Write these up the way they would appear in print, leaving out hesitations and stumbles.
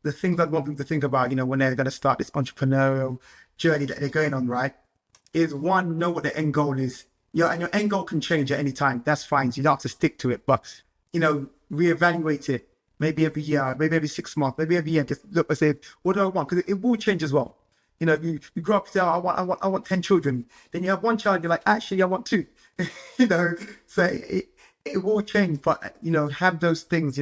the things I'd want people to think about, when they're going to start this entrepreneurial journey that they're going on, right, is one, know what the end goal is. And your end goal can change at any time. That's fine. So you don't have to stick to it, but, reevaluate it. Maybe every year, maybe every 6 months, maybe every year. Just look and say, what do I want? Because it will change as well. You grow up and say, oh, I want 10 children. Then you have one child, you're like, actually, I want 2. So it will change, but, have those things,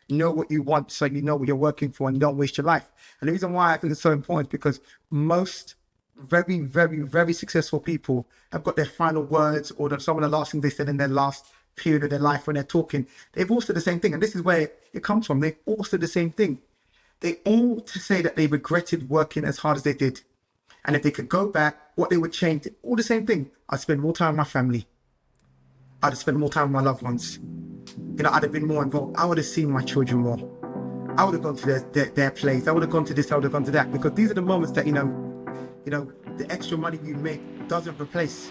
know what you want so you know what you're working for and you don't waste your life. And the reason why I think it's so important is because most very, very, very successful people have got their final words or some of the last things they said in their last period of their life when they're talking. They've all said the same thing. And this is where it comes from. They all said the same thing. They all say that they regretted working as hard as they did. And if they could go back, what they would change, all the same thing. I'd spend more time with my family. I'd have spent more time with my loved ones. I'd have been more involved. I would have seen my children more. I would have gone to their plays. I would have gone to this, I would have gone to that. Because these are the moments that, the extra money you make doesn't replace.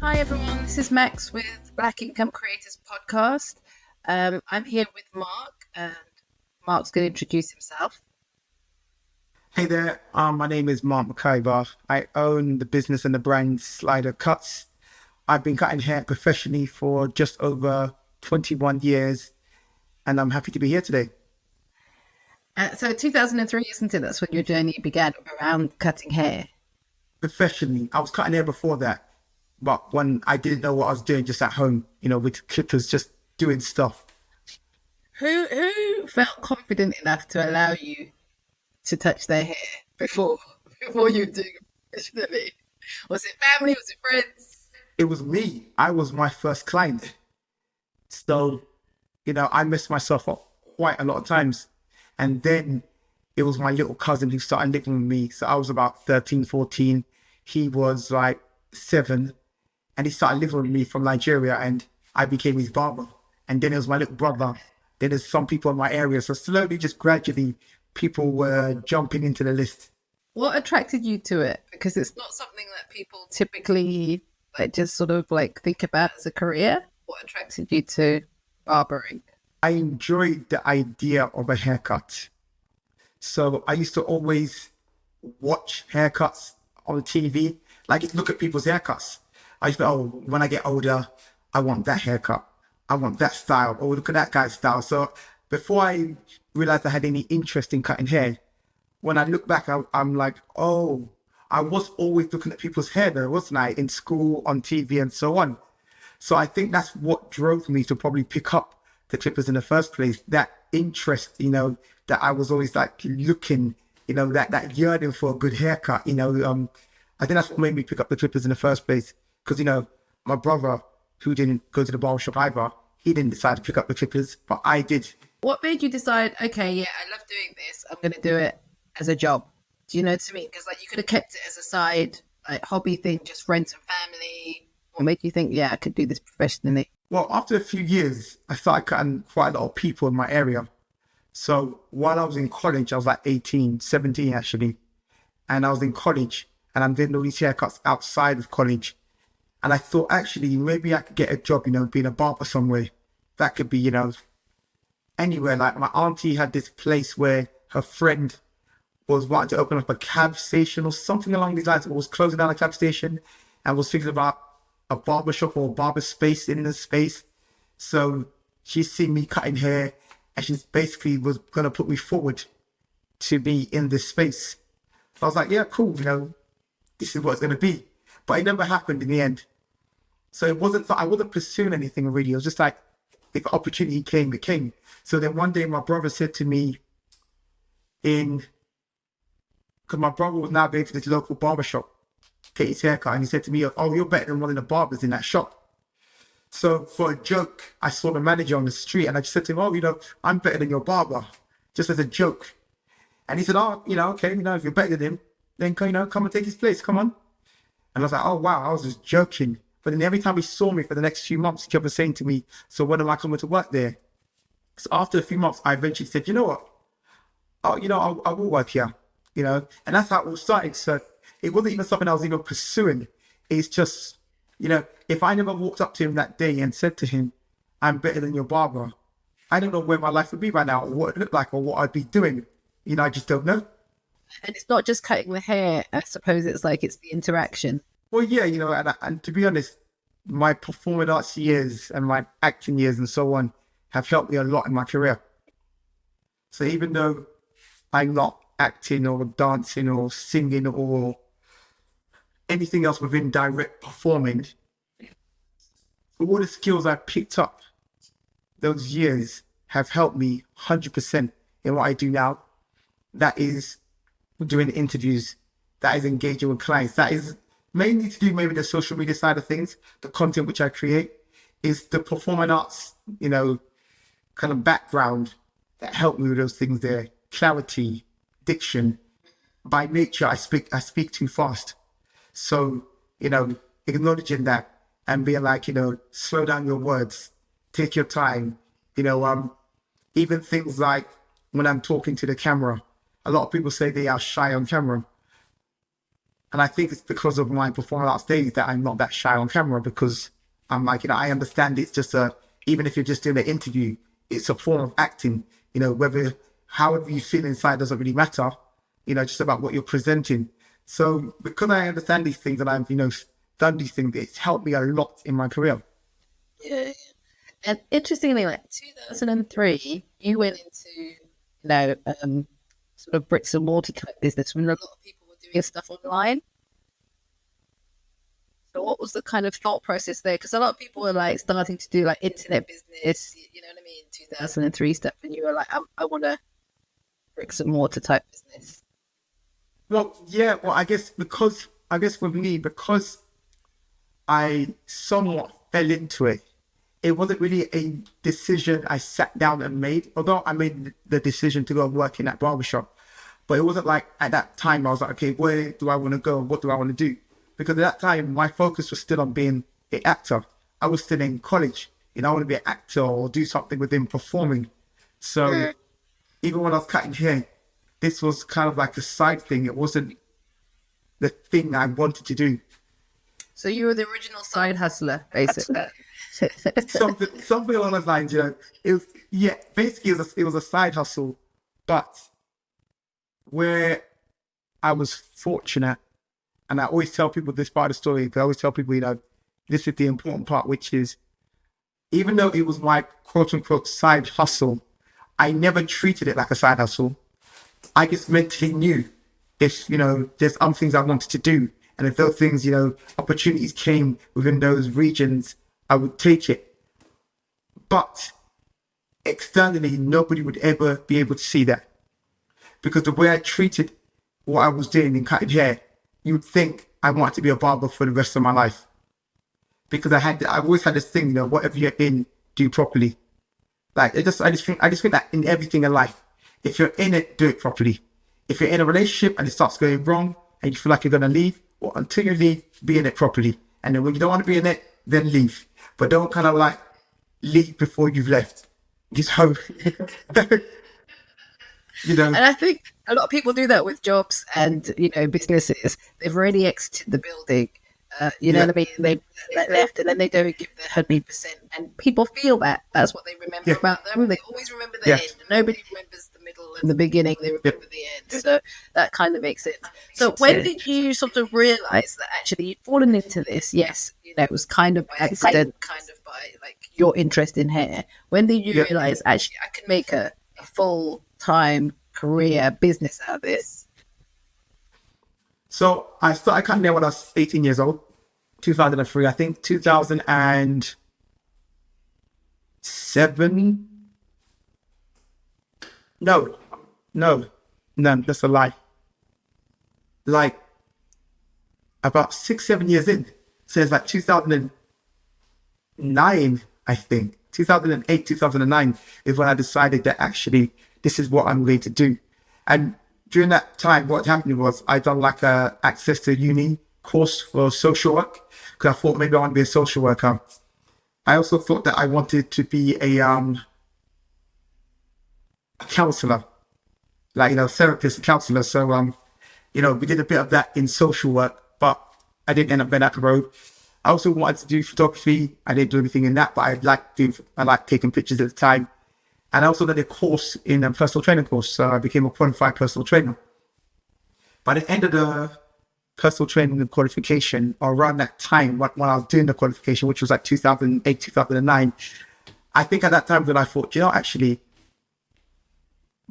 Hi everyone, this is Max with Black Income Creators Podcast. I'm here with Mark, and Mark's going to introduce himself. Hey there, my name is Mark Maciver. I own the business and the brand SliderCuts. I've been cutting hair professionally for just over 21 years, and I'm happy to be here today. So 2003, isn't it? That's when your journey began around cutting hair. Professionally, I was cutting hair before that, but when I didn't know what I was doing, just at home, with clippers, just doing stuff. Who felt confident enough to allow you to touch their hair before you were doing it professionally? Was it family? Was it friends? It was me. I was my first client. So, I messed myself up quite a lot of times. And then it was my little cousin who started living with me. So I was about 13, 14. He was like 7. And he started living with me from Nigeria. And I became his barber. And then it was my little brother. Then there's some people in my area. So slowly, just gradually, people were jumping into the list. What attracted you to it? Because it's not something that people typically just sort of think about as a career. What attracted you to barbering? I enjoyed the idea of a haircut. So I used to always watch haircuts on TV. Look at people's haircuts. I used to, when I get older, I want that haircut. I want that style. Oh, look at that guy's style. So before I realized I had any interest in cutting hair, when I look back, I'm like, oh, I was always looking at people's hair though, wasn't I? In school, on TV and so on. So I think that's what drove me to probably pick up the clippers in the first place. That interest, that I was always looking, that yearning for a good haircut, I think that's what made me pick up the clippers in the first place. Because, my brother, who didn't go to the barbershop either, he didn't decide to pick up the clippers, but I did. What made you decide, okay, yeah, I love doing this, I'm going to do it as a job? Do you know what I mean? Because you could have kept it as a side hobby thing, just friends and family. What made you think, yeah, I could do this professionally? Well, after a few years, I started cutting quite a lot of people in my area. So while I was in college, I was 18, 17 actually. And I was in college and I'm doing all these haircuts outside of college. And I thought, actually, maybe I could get a job, being a barber somewhere. That could be, anywhere. My auntie had this place where her friend was wanting to open up a cab station or something along these lines. It was closing down a cab station and was thinking about a barber shop or a barber space in the space. So she's seen me cutting hair and she basically was going to put me forward to be in this space. So I was like, yeah, cool, this is what it's going to be. But it never happened in the end. So it wasn't that I wasn't pursuing anything really. It was just if the opportunity came, it came. So then one day my brother said to me because my brother was now going to this local barbershop, get his haircut, and he said to me, oh, you're better than one of the barbers in that shop. So for a joke, I saw the manager on the street and I just said to him, oh, I'm better than your barber, just as a joke. And he said, oh, okay, if you're better than him, then, come and take his place, come on. And I was like, oh, wow, I was just joking. But then every time he saw me for the next few months, he kept saying to me, so when am I coming to work there? So after a few months, I eventually said, you know what? Oh, I will work here, and that's how it all started. So it wasn't even something I was even pursuing. It's just, if I never walked up to him that day and said to him, I'm better than your barber, I don't know where my life would be right now, or what it looked like, or what I'd be doing. I just don't know. And it's not just cutting the hair. I suppose it's the interaction. Well, yeah, and to be honest, my performing arts years and my acting years and so on have helped me a lot in my career. So even though I'm not acting or dancing or singing or anything else within direct performing, all the skills I picked up those years have helped me 100% in what I do now. That is doing interviews, that is engaging with clients, that is mainly to do maybe the social media side of things, the content which I create, is the performing arts, kind of background that helped me with those things there. Clarity, diction. By nature, I speak too fast. So, acknowledging that and being like, slow down your words, take your time. Even things like when I'm talking to the camera, a lot of people say they are shy on camera. And I think it's because of my performing arts days that I'm not that shy on camera, because I'm like, I understand it's just even if you're just doing an interview, it's a form of acting, however you feel inside doesn't really matter, just about what you're presenting. So because I understand these things and I've, done these things, it's helped me a lot in my career. Yeah. And interestingly, 2003, you went into, sort of bricks and mortar type business when a lot of people were doing stuff online. So what was the kind of thought process there? Because a lot of people were starting to do internet business, 2003 stuff, and you were like, I want a bricks and mortar type business. Well, yeah, I guess with me, because I somewhat fell into it, it wasn't really a decision I sat down and made, although I made the decision to go and work in that barbershop. But it wasn't like at that time I was like, okay, where do I want to go? What do I want to do? Because at that time, my focus was still on being an actor. I was still in college. I want to be an actor or do something within performing. So even when I was cutting hair, this was kind of like a side thing. It wasn't the thing I wanted to do. So you were the original side hustler, basically. something along those lines, basically it was a side hustle, but where I was fortunate, and I always tell people this part of the story, because I always tell people, this is the important part, which is, even though it was my quote unquote side hustle, I never treated it like a side hustle. I just mentally knew if, there's other things I wanted to do, and if those things, opportunities came within those regions, I would take it. But externally, nobody would ever be able to see that. Because the way I treated what I was doing in cutting hair, you would think I wanted to be a barber for the rest of my life. Because I've always had this thing, whatever you're in, do properly. I just think that in everything in life, if you're in it, do it properly. If you're in a relationship and it starts going wrong and you feel like you're going to leave, well, until you leave, be in it properly. And then when you don't want to be in it, then leave. But don't kind of leave before you've left. Just hope. And I think a lot of people do that with jobs and, businesses. They've already exited the building. What I mean? They left and then they don't give their 100%. And people feel that. That's what they remember about them. They always remember the end. Nobody remembers the middle and the beginning. They remember the end. So that kind of makes it. So when did you sort of realise that actually you'd fallen into this? Yes, it was kind of by accident, kind of by your interest in hair. When did you realise actually I can make a full-time career business out of this? So I started cutting hair when I was 18 years old, 2003, I think 2007. No, that's a lie. About 6-7 years in, so it's 2009, I think. 2008, 2009 is when I decided that actually this is what I'm going to do. And during that time, what happened was I done a access to uni course for social work, because I thought maybe I want to be a social worker. I also thought that I wanted to be a counselor, therapist, counselor. So we did a bit of that in social work, but I didn't end up going that road. I also wanted to do photography. I didn't do anything in that, but I like taking pictures at the time. And I also did a course in a personal training course. So I became a qualified personal trainer. By the end of the personal training and qualification, or around that time when I was doing the qualification, which was like 2008, 2009, I think at that time that I thought, actually,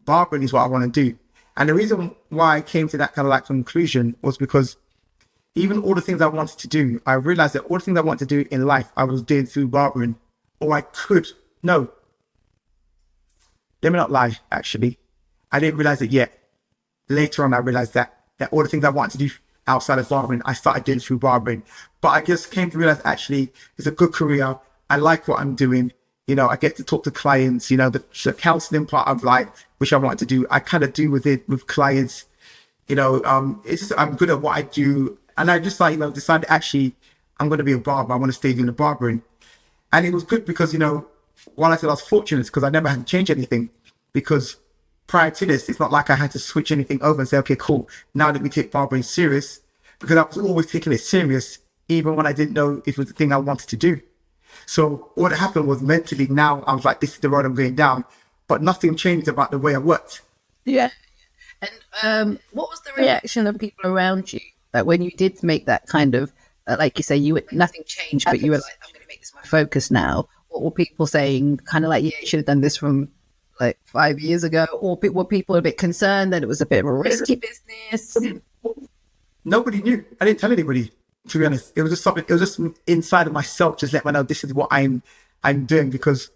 barbering is what I want to do. And the reason why I came to that kind of like conclusion was because even all the things I wanted to do, I realized that all the things I wanted to do in life, I was doing through barbering, or I could. No, let me not lie, actually. I didn't realize it yet. Later on, I realized that all the things I wanted to do outside of barbering, I started doing through barbering. But I just came to realize, actually, it's a good career. I like what I'm doing. I get to talk to clients, the counseling part of life, which I wanted to do, I kind of do with clients. It's just, I'm good at what I do. And I just decided, actually, I'm going to be a barber. I want to stay doing the barbering. And it was good because, while I said I was fortunate, because I never had to change anything. Because prior to this, it's not like I had to switch anything over and say, okay, cool, now let me take barbering serious. Because I was always taking it serious, even when I didn't know if it was the thing I wanted to do. So what happened was mentally now I was like, this is the road I'm going down. But nothing changed about the way I worked. Yeah. And what was the reaction of people around you? Like when you did make that kind of, like you say, nothing changed, but you were like, I'm going to make this my focus now. What were people saying? Kind of like, yeah, you should have done this from like 5 years ago. Or were people a bit concerned that it was a bit of a risky business? Nobody knew. I didn't tell anybody, to be honest. It was just something, it was just inside of myself, just let me know this is what I'm doing, because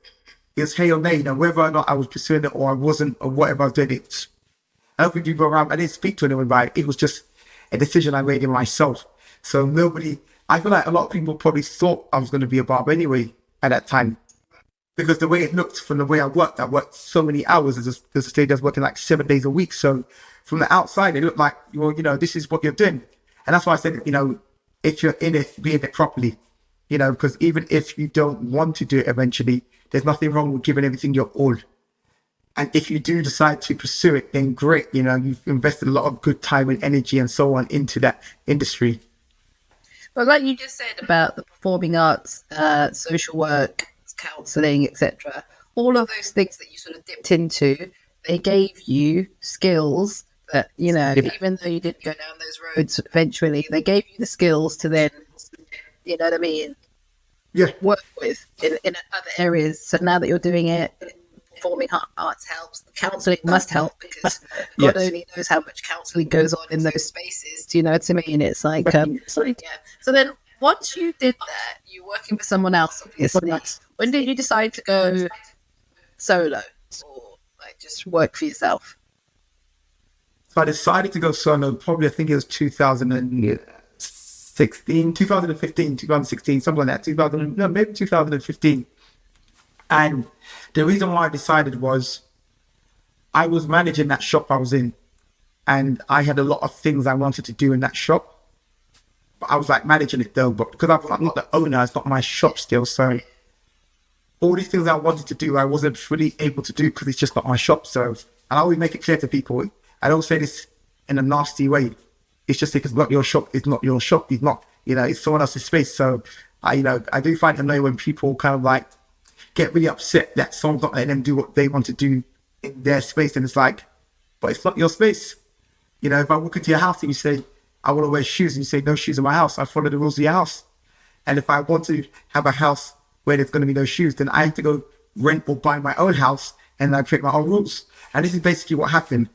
it was hey or nay, whether or not I was pursuing it or I wasn't, or whatever I was doing. I don't think you go around, I didn't speak to anyone about it. It was just a decision I made in myself. So I feel like a lot of people probably thought I was going to be a barber anyway at that time. Because the way it looked from the way I worked so many hours as a stage. I was working like 7 days a week. So from the outside, it looked like, this is what you're doing. And that's why I said, if you're in it, be in it properly. Because even if you don't want to do it eventually, there's nothing wrong with giving everything your all. And if you do decide to pursue it, then great. You've invested a lot of good time and energy and so on into that industry. But like you just said about the performing arts, social work, counselling, etc., all of those things that you sort of dipped into, they gave you skills that, even though you didn't go down those roads eventually, they gave you the skills to then, you know what I mean? Yeah. Work with in other areas. So now that you're doing it, performing arts helps. Counselling must help because God only knows how much counselling goes on in those spaces. Do you know what I mean? It's like, yeah. So then once you did that, you're working for someone else, obviously. When did you decide to go solo or like just work for yourself? So I decided to go solo probably, I think it was 2016, 2015, 2016, something like that. Maybe 2015. And the reason why I decided was I was managing that shop I was in, and I had a lot of things I wanted to do in that shop. But I was like managing it though, but because I'm not the owner, it's not my shop still. So all these things I wanted to do, I wasn't fully able to do because it's just not my shop. So, and I always make it clear to people, I don't say this in a nasty way. It's just because it's not your shop, it's not your shop. It's not, it's someone else's space. So I do find it annoying when people kind of like get really upset that someone's not letting them do what they want to do in their space. And it's like, but it's not your space. If I walk into your house and you say, I want to wear shoes, and you say, no shoes in my house, I follow the rules of your house. And if I want to have a house where there's going to be no shoes, then I have to go rent or buy my own house and I create my own rules. And this is basically what happened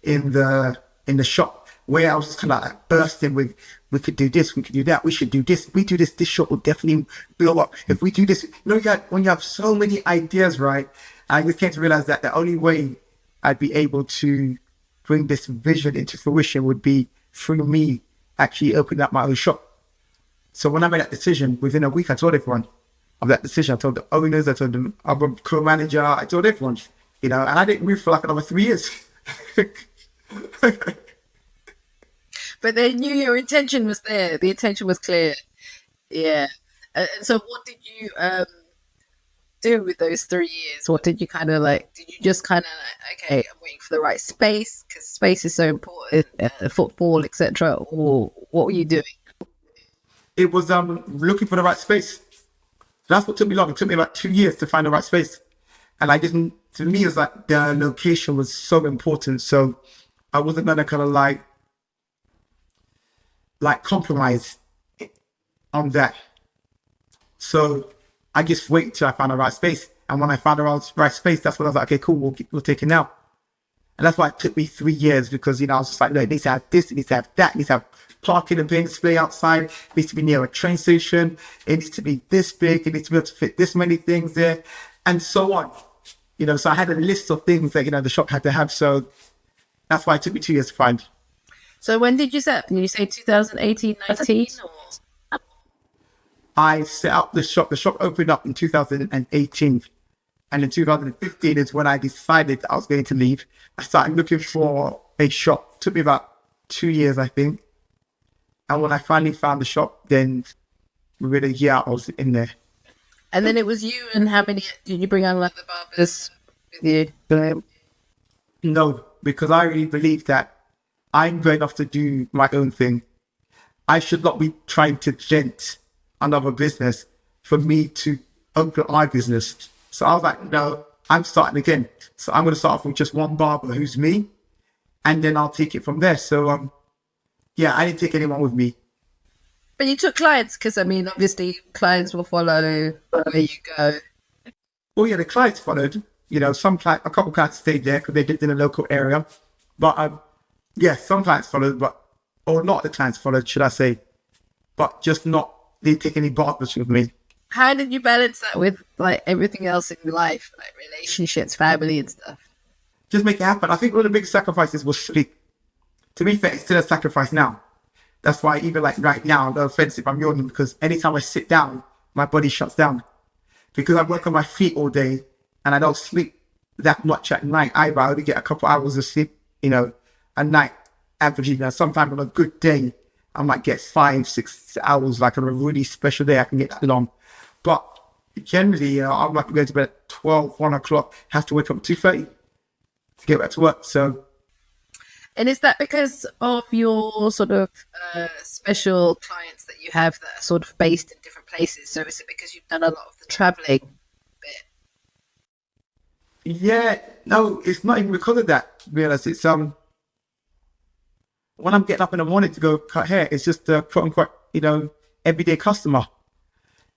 in the shop, where I was just kind of like bursting with, we could do this, we could do that, we should do this. If we do this, this shop will definitely blow up. If we do this, when you have so many ideas, right? I just came to realize that the only way I'd be able to bring this vision into fruition would be through me actually opening up my own shop. So when I made that decision, within a week, I told everyone of that decision. I told the owners, I told the other co-manager, I told everyone, and I didn't move for like another 3 years. But they knew your intention was there. The intention was clear. Yeah. And so what did you, do with those 3 years? What did you kind of like? Did you just kind of like, okay, I'm waiting for the right space because space is so important, football, etc. Or what were you doing? It was looking for the right space. That's what took me long. It took me about 2 years to find the right space. And I didn't, to me, it was like the location was so important. So I wasn't going to kind of like compromise on that. So I just waited till I found the right space. And when I found the right space, that's when I was like, okay, cool, we'll take it now. And that's why it took me 3 years because, I was just like, no, it needs to have this, it needs to have that, it needs to have parking and paying display outside, it needs to be near a train station, it needs to be this big, it needs to be able to fit this many things there, and so on. So I had a list of things that, the shop had to have. So that's why it took me 2 years to find. So when did you set up? Did you say 2018, 19? Or? I set up the shop. The shop opened up in 2018. And in 2015 is when I decided I was going to leave. I started looking for a shop. It took me about 2 years, I think. And when I finally found the shop, then within a year I was in there. And then it was you, and how many did you bring on, like the barbers with you? No, because I really believe that I'm going off to do my own thing. I should not be trying to gent another business for me to open my business. So I was like, no, I'm starting again. So I'm going to start off with just one barber who's me, and then I'll take it from there. So, yeah, I didn't take anyone with me. But you took clients because, obviously clients will follow where you go. Well, yeah, the clients followed. A couple clients stayed there because they lived in a local area. But, yeah, some clients followed, or not the clients followed, should I say. But just not, they didn't take any barbers with me. How did you balance that with, like, everything else in your life, like relationships, family and stuff? Just make it happen. I think one of the biggest sacrifices was sleep. To be fair, it's still a sacrifice now. That's why even like right now, no offense if I'm yawning, because anytime I sit down, my body shuts down. Because I work on my feet all day and I don't sleep that much at night either. I only get a couple hours of sleep, a night averaging. Sometimes on a good day, I might get 5-6 hours, like on a really special day, I can get that long. But generally, I'm like going to bed at 12, 1 o'clock, have to wake up at 2:30 to get back to work. So. And is that because of your sort of special clients that you have that are sort of based in different places? So is it because you've done a lot of the traveling bit? Yeah, no, it's not even because of that, to be honest. It's when I'm getting up in the morning to go cut hair, it's just a quote unquote, everyday customer.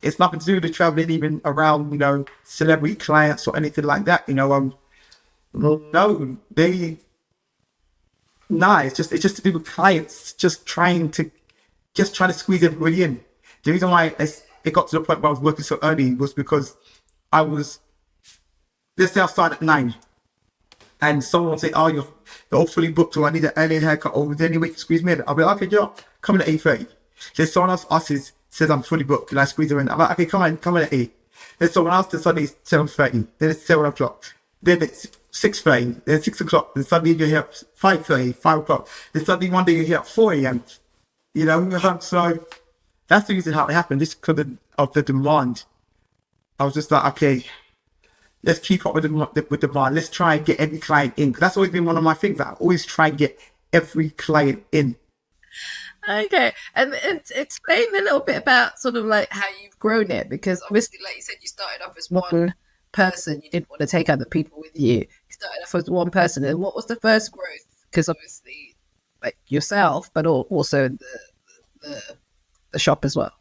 It's nothing to do with the traveling even around, celebrity clients or anything like that. It's just to do with clients, just trying to squeeze everybody in. The reason why it got to the point where I was working so early was because let's say I started at 9 and someone will say, oh, you're all fully booked, or I need an early haircut, or is there any way to squeeze me in? I'll be like, okay, Joe, come in at 8:30. Then someone else says I'm fully booked, and I squeeze her in. I'm like, okay, come in at 8. Then someone else suddenly it's 7:30, then it's 7 o'clock, then it's 6:30, then 6 o'clock, then suddenly you're here at 5:30, 5 o'clock, then suddenly one day you're here at 4 a.m. So that's the reason how it happened, just because of the demand. I was just like, okay, let's keep up with the demand. Let's try and get every client in. Because that's always been one of my things. I always try and get every client in. Okay. And explain a little bit about sort of like how you've grown it. Because obviously, like you said, you started off as one person. You didn't want to take other people with you. You started off as one person. And what was the first growth? Because obviously, like yourself, but also the shop as well.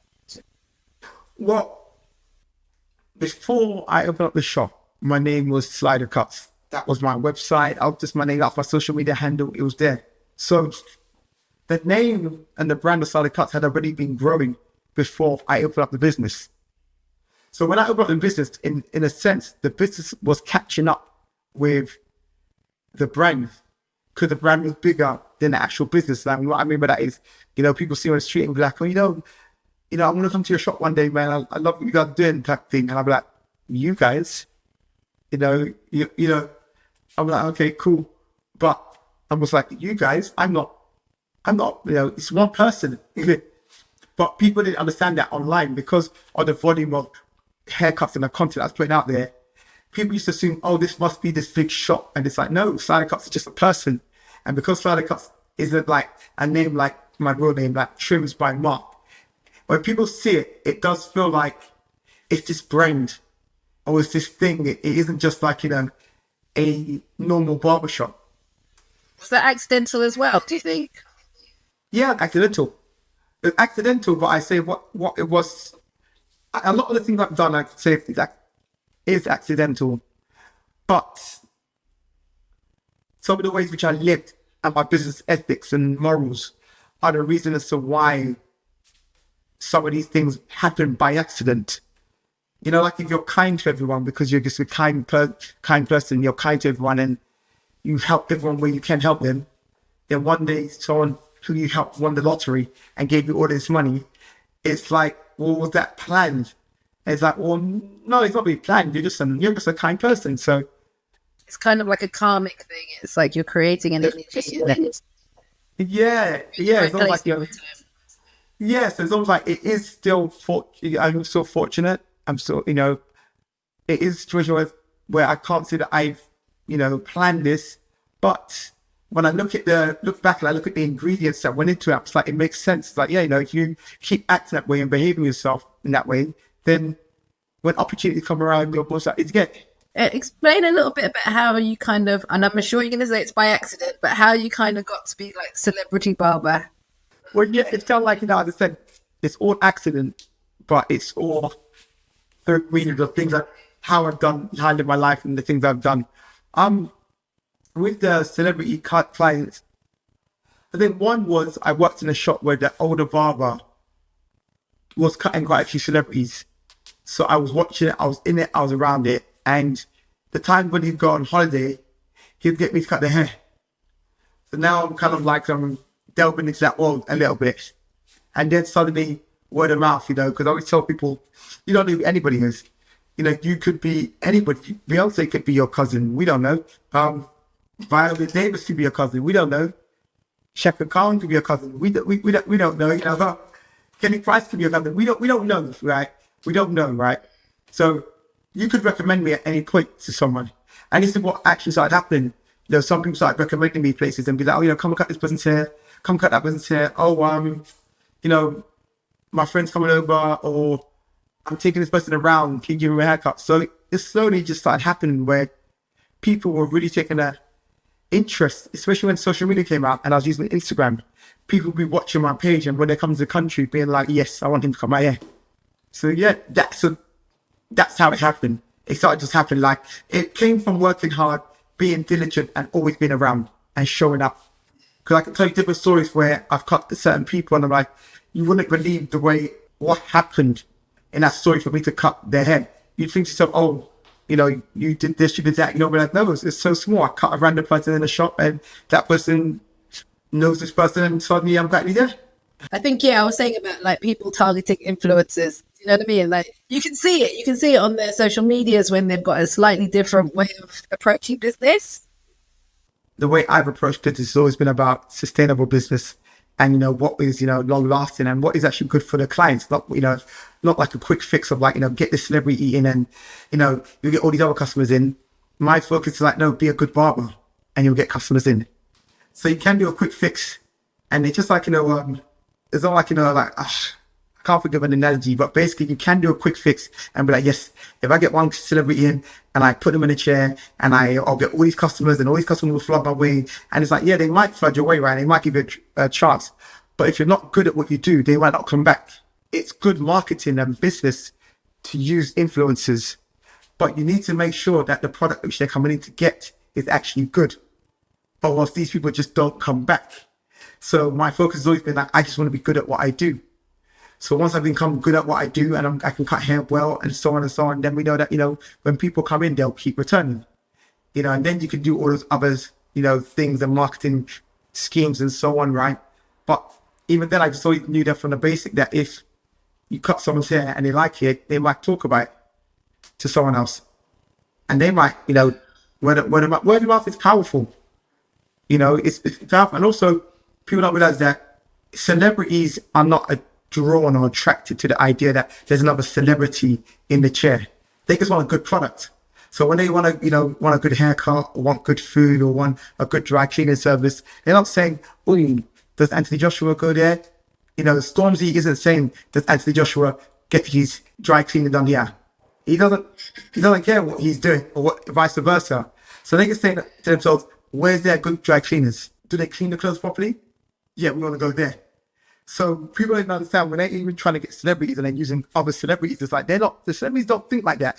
Well, before I opened up the shop, my name was SliderCuts. That was my website. I just my name, that's my social media handle. It was there. So the name and the brand of SliderCuts had already been growing before I opened up the business. So when I opened up the business, in a sense, the business was catching up with the brand because the brand was bigger than the actual business. And what I mean by that is, people see me on the street and be like, I'm going to come to your shop one day, man. I love what you guys are doing, type thing. And I'll be like, you guys? I'm like, okay, cool. But I was like, you guys, I'm not, it's one person. But people didn't understand that online because of the volume of haircuts and the content that's putting out there, people used to assume, oh, this must be this big shop. And it's like, no, SliderCuts is just a person. And because SliderCuts isn't like a name like my real name, like Trims by Mark, when people see it, it does feel like it's this brand or it's this thing. It isn't just like, a normal barbershop. Was that accidental as well, do you think? Yeah, accidental. It's accidental, but I say what it was. A lot of the things I've done, I say is accidental. But some of the ways which I lived and my business ethics and morals are the reason as to why some of these things happen by accident. Like if you're kind to everyone because you're just a kind person, you're kind to everyone and you help everyone where you can help them, then one day someone who you helped won the lottery and gave you all this money, it's like, well, was that planned? And it's like, well, no, it's not really planned. You're just a kind person. So it's kind of like a karmic thing. It's like you're creating an energy. Yeah. It's almost like so it's almost like it is still I'm still fortunate. I'm still, it is a situation where I can't say that I've, planned this, but when I look back and I look at the ingredients that went into it, it's like, it makes sense. Like, if you keep acting that way and behaving yourself in that way, then when opportunities come around, you're most likely to get. Explain a little bit about how you kind of, and I'm sure you're going to say it's by accident, but how you kind of got to be like celebrity barber. Well, yeah, it's kind of like, as I said, it's all accident, but it's all the reasons of things like how I've handled my life and the things I've done. With the celebrity cut clients, I think one was I worked in a shop where the older barber was cutting quite a few celebrities. So I was watching it, I was in it, I was around it. And the time when he'd go on holiday, he'd get me to cut their hair. So now I'm kind of like, I'm delving into that world a little bit. And then suddenly, word of mouth, because I always tell people, you don't know who anybody is. You could be anybody. Beyonce could be your cousin. We don't know. Viola Davis could be your cousin. We don't know. Shaka Khan could be your cousin. We don't know. Kenny Price could be your cousin. We don't know, right? We don't know, right? So you could recommend me at any point to someone. And this is what actually started happening. Some people started recommending me places and be like, oh, come and cut this person's hair. Come cut that person's hair. Oh, my friend's coming over, or I'm taking this person around, can you give him a haircut? So it slowly just started happening where people were really taking an interest, especially when social media came out and I was using Instagram. People would be watching my page and when they come to the country being like, yes, I want him to cut my hair. So yeah, that's how it happened. It started just happening. Like, it came from working hard, being diligent and always being around and showing up. Because I can tell you different stories where I've cut certain people and I'm like, you wouldn't believe what happened in that story for me to cut their hair. You'd think to yourself, oh, you did this, you did that. But like, no, it's so small. I cut a random person in the shop and that person knows this person and suddenly I'm back there. I think, I was saying about like people targeting influencers. You know what I mean? Like, you can see it. You can see it on their social medias when they've got a slightly different way of approaching business. The way I've approached business has always been about sustainable business and, what is, long lasting and what is actually good for the clients. Not, not like a quick fix of like, get this celebrity in and, you get all these other customers in. My focus is like, no, be a good barber and you'll get customers in. So you can do a quick fix and it's just like, it's not like, I can't think of an analogy, but basically you can do a quick fix and be like, yes, if I get one celebrity in and I put them in a chair and I'll get all these customers and all these customers will flood my way. And it's like, yeah, they might flood your way, right? They might give you a chance. But if you're not good at what you do, they might not come back. It's good marketing and business to use influencers, but you need to make sure that the product which they're coming in to get is actually good. Or else these people just don't come back. So my focus has always been that I just want to be good at what I do. So once I become good at what I do and I can cut hair well and so on, then we know that, when people come in, they'll keep returning, and then you can do all those others, things and marketing schemes and so on, right? But even then, I just always knew that from the basic that if you cut someone's hair and they like it, they might talk about it to someone else. And they might, word of mouth is powerful. It's powerful. And also, people don't realize that celebrities are not drawn or attracted to the idea that there's another celebrity in the chair. They just want a good product. So when they want to, want a good haircut or want good food or want a good dry cleaning service, they're not saying, "Oh, does Anthony Joshua go there?" Stormzy isn't saying, "Does Anthony Joshua get his dry cleaning done here?" He doesn't care what he's doing or what, vice versa. So they can say to themselves, "Where's their good dry cleaners? Do they clean the clothes properly? Yeah, we want to go there." So people don't understand when they're even trying to get celebrities and then using other celebrities. It's like the celebrities don't think like that.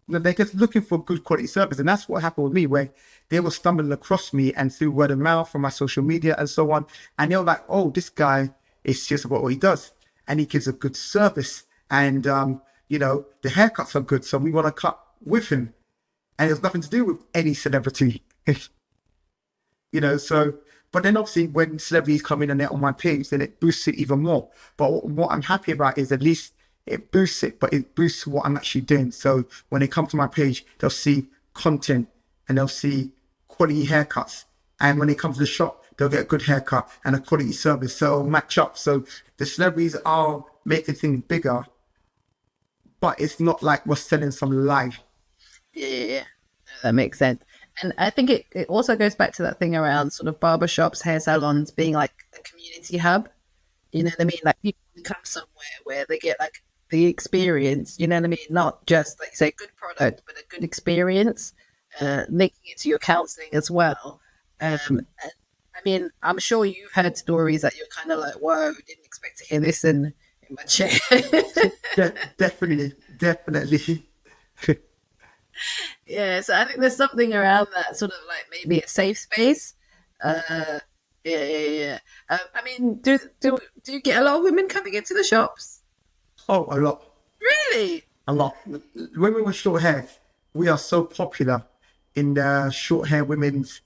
They're just looking for good quality service. And that's what happened with me, where they were stumbling across me and through word of mouth from my social media and so on. And they were like, "Oh, this guy is serious about what he does. And he gives a good service. And, the haircuts are good. So we want to cut with him." And it has nothing to do with any celebrity. But then obviously when celebrities come in and they're on my page, then it boosts it even more. But what I'm happy about is at least it boosts it, but it boosts what I'm actually doing. So when they come to my page, they'll see content and they'll see quality haircuts. And when they come to the shop, they'll get a good haircut and a quality service. So it'll match up. So the celebrities are making things bigger, but it's not like we're selling some lie. Yeah. That makes sense. And I think it also goes back to that thing around sort of barbershops, hair salons being like a community hub. You know what I mean? Like people come somewhere where they get like the experience, you know what I mean? Not just like say good product, but a good experience, linking it to your counseling as well. And, I mean, I'm sure you've heard stories that you're kind of like, "Whoa, didn't expect to hear this in my chair." Definitely. Yeah, so I think there's something around that sort of like maybe a safe space. Yeah. I mean, do you get a lot of women coming into the shops? Oh, a lot. Really? A lot. Women with short hair, we are so popular in the short hair women's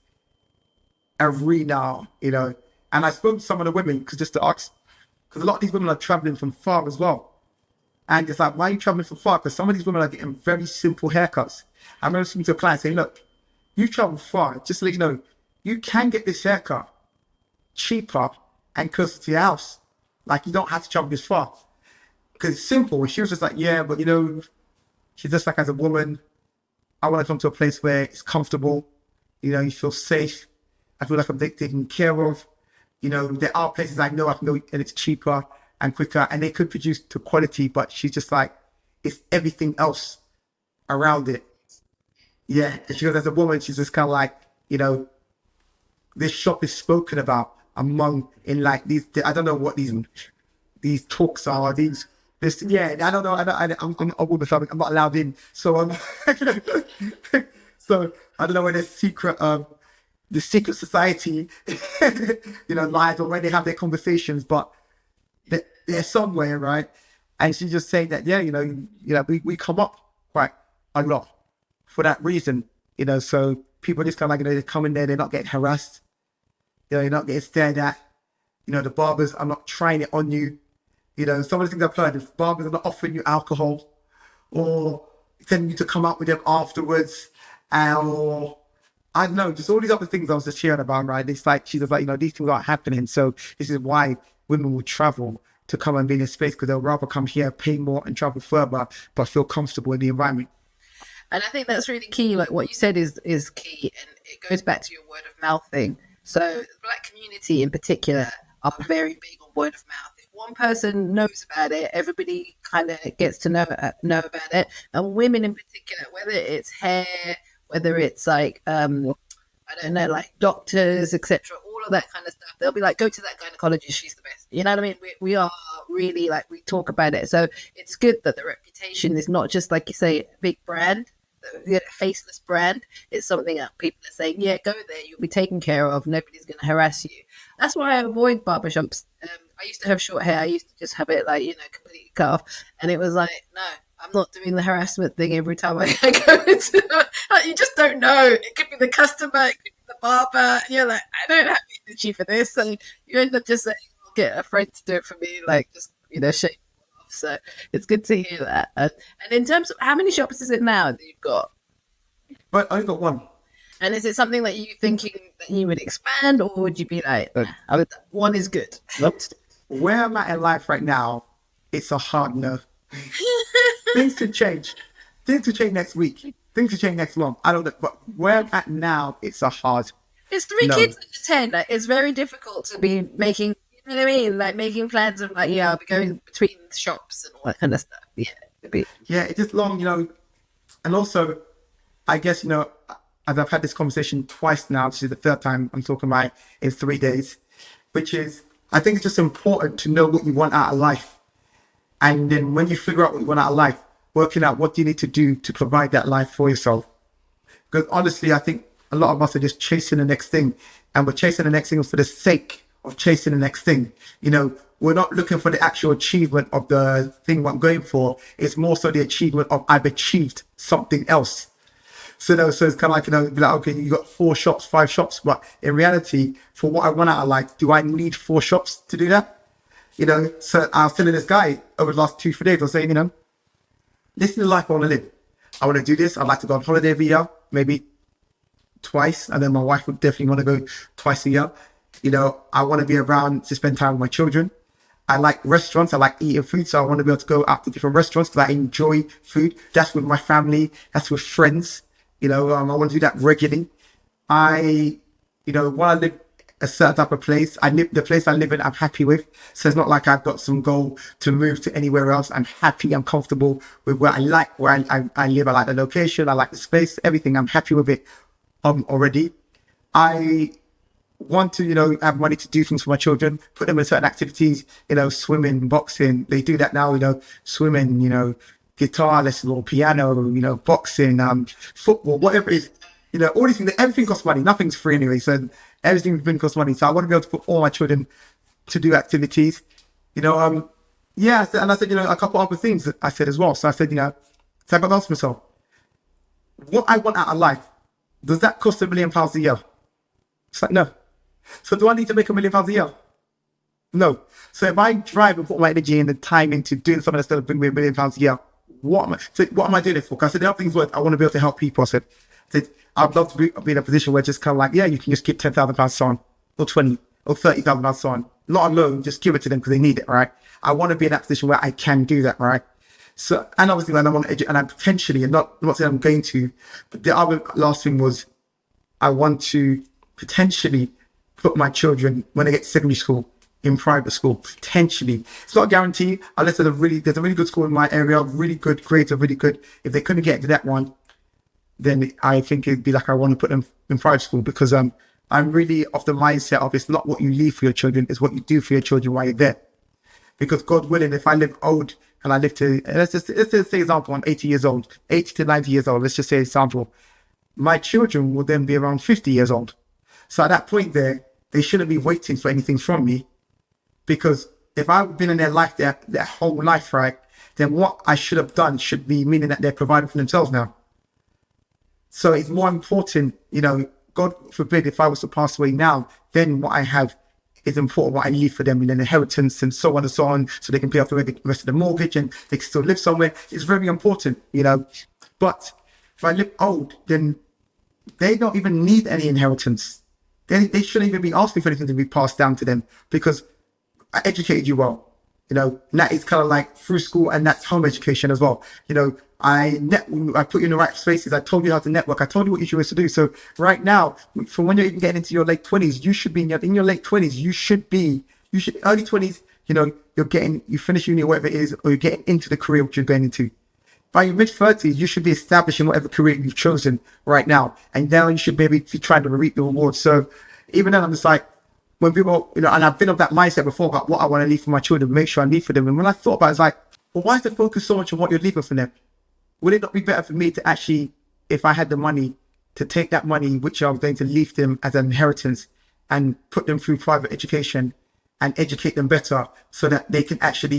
arena, And I spoke to some of the women just to ask, because a lot of these women are traveling from far as well. And it's like, why are you traveling from far? Because some of these women are getting very simple haircuts. I remember speaking to a client saying, "Look, you travel far, just to let you know, you can get this haircut cheaper and closer to your house. Like, you don't have to travel this far." Because it's simple. And she was just like, "Yeah, but she's just like, as a woman, I want to come to a place where it's comfortable. You feel safe. I feel like I'm taken care of. There are places I know I can go and it's cheaper and quicker, and they could produce to quality, but she's just like, it's everything else around it." Yeah, and she goes, as a woman, she's just kind of like, this shop is spoken about in like these, I don't know what these talks are, I don't know, I'm a woman, so I'm not allowed in, so so I don't know where the secret society, lies, or where they have their conversations, but they're somewhere, right? And she's just saying that, we come up quite a lot for that reason, so people just kind of like, they come in there, they're not getting harassed, you're not getting stared at, the barbers are not trying it on you, some of the things I've heard is barbers are not offering you alcohol or telling you to come out with them afterwards, or I don't know, just all these other things I was just hearing about, right? It's like, she's like, these things aren't happening, so this is why women will travel to come and be in this space, because they'll rather come here, pay more and travel further, but feel comfortable in the environment. And I think that's really key. Like what you said is key, and it goes back to your word of mouth thing. So the Black community in particular are very big on word of mouth. If one person knows about it, everybody kind of gets to know about it. And women in particular, whether it's hair, whether it's like I don't know, like doctors, etc., all of that kind of stuff, they'll be like, "Go to that gynecologist, she's the best." You know what I mean? We are really like, we talk about it. So it's good that the reputation is not just, like you say, a big brand, a faceless brand. It's something that people are saying, "Yeah, go there, you'll be taken care of, nobody's going to harass you." That's why I avoid barbershops. I used to have short hair. I used to just have it like, completely cut off. And it was like, no, I'm not doing the harassment thing every time I go into you just don't know. It could be the customer, it could be the barber. And you're like, I don't have energy for this. And you end up just saying, "I'll get a friend to do it for me," like just, shake it off. So it's good to hear that. And in terms of how many shops is it now that you've got? But I got one. And is it something that you thinking that you would expand, or would you be like, one is good? where I'm at in life right now, it's a hard no. Things could change. Things could change next week. Things could change next month. I don't know. But where I'm at now, it's a hard It's three no. kids under 10. Like, it's very difficult to be making, you know what I mean? Like making plans of like, yeah, I'll be going between shops and all that kind of stuff. Yeah. Yeah, it's just long, and also, I guess, as I've had this conversation twice now, this is the third time I'm talking about it in 3 days, which is, I think it's just important to know what you want out of life. And then when you figure out what you want out of life, working out what you need to do to provide that life for yourself. Because honestly, I think a lot of us are just chasing the next thing, and we're chasing the next thing for the sake of chasing the next thing. We're not looking for the actual achievement of the thing what I'm going for. It's more so the achievement of I've achieved something else. So it's kind of like, be like, okay, you got 4 shops, 5 shops, but in reality, for what I want out of life, do I need 4 shops to do that? So I was telling this guy over the last 2-3 days, I was saying, this is the life I want to live. I want to do this. I'd like to go on holiday every year, maybe twice. And then my wife would definitely want to go twice a year. I want to be around to spend time with my children. I like restaurants. I like eating food. So I want to be able to go out to different restaurants because I enjoy food. That's with my family. That's with friends. I want to do that regularly. I want to live a certain type of place. The place I live in, I'm happy with. So it's not like I've got some goal to move to anywhere else. I'm happy. I'm comfortable with where I live. I like the location. I like the space, everything. I'm happy with it already. I want to, have money to do things for my children, put them in certain activities, swimming, boxing. They do that now, swimming, guitar lessons or piano, boxing, football, whatever it is. All these things, everything costs money. Nothing's free anyway. So everything costs money. So I want to be able to put all my children to do activities. Yeah. And I said, a couple other things that I said as well. So I said, so I got to ask myself, what I want out of life, does that cost £1 million a year? It's like, no. So do I need to make £1 million a year? No. So if I drive and put my energy and the time into doing something that's going to bring me £1 million a year, what am I doing it for? Because I said, the other things were, I want to be able to help people. I said, I'd love to be in a position where just kind of like, yeah, you can just give £10,000 to someone, or 20, or £30,000 to someone. Not alone, just give it to them because they need it, right? I want to be in that position where I can do that, right? So, and obviously, when I want to and I potentially, and not saying I'm going to, but the other last thing was, I want to potentially put my children, when they get to secondary school, in private school, potentially. It's not a guarantee, unless there's a really good school in my area, really good grades are really good. If they couldn't get into that one, then I think it'd be like I want to put them in private school, because I'm really of the mindset of it's not what you leave for your children, it's what you do for your children while you're there. Because God willing, if I live old and I live to, let's just say example, I'm 80 years old, 80 to 90 years old, let's just say example, my children will then be around 50 years old. So at that point there, they shouldn't be waiting for anything from me, because if I've been in their life, their whole life, right, then what I should have done should be meaning that they're providing for themselves now. So it's more important, God forbid if I was to pass away now, then what I have is important, what I leave for them in an inheritance and so on, so they can pay off the rest of the mortgage and they can still live somewhere. It's very important, But if I live old, then they don't even need any inheritance. They shouldn't even be asking for anything to be passed down to them, because I educated you well, and that is kind of like through school, and that's home education as well. I put you in the right spaces. I told you how to network. I told you what you should do. So right now, from when you're even getting into your late 20s, you should be in your late 20s. You should early 20s. You finish uni or whatever it is, or you're getting into the career which you're going into. By your mid 30s, you should be establishing whatever career you've chosen right now, and now you should maybe be trying to reap the rewards. So even then, I'm just like, when people, and I've been of that mindset before about what I want to leave for my children, make sure I leave for them. And when I thought about it, it's like, well, why is the focus so much on what you're leaving for them? Would it not be better for me to actually, if I had the money, to take that money, which I'm going to leave them as an inheritance, and put them through private education and educate them better, so that they can actually,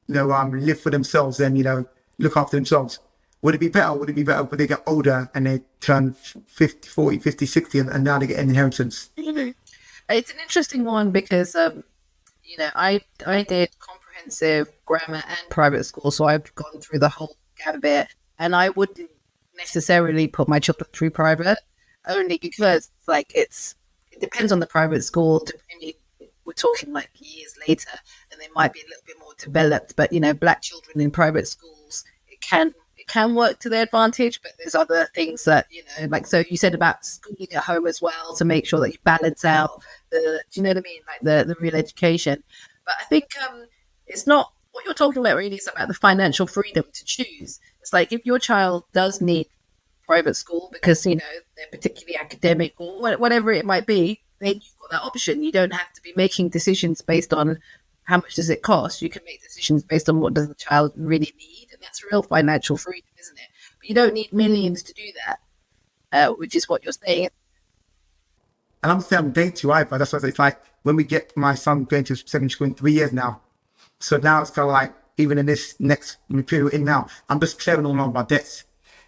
live for themselves and, look after themselves? Would it be better? Would it be better when they get older and they turn 50, 40, 50, 60 and now they get an inheritance? It's an interesting one because, I did comprehensive grammar and private school, so I've gone through the whole gambit, and I wouldn't necessarily put my children through private, only because it depends on the private school. we're talking like years later, and they might be a little bit more developed. But black children in private schools, it can work to their advantage, but there's other things that like, so you said about schooling at home as well, to make sure that you balance out the, do you know what I mean, like the real education. But I think it's not what you're talking about really, is about the financial freedom to choose. It's like, if your child does need private school because they're particularly academic or whatever it might be, then you've got that option. You don't have to be making decisions based on how much does it cost. You can make decisions based on what does the child really need, and that's real financial freedom, isn't it? But you don't need millions to do that, which is what you're saying. And I'm saying I'm day two either. That's what it's like when we get my son going to secondary school in 3 years now. So now it's kind of like, even in this next period we're in now, I'm just clearing all of our debts,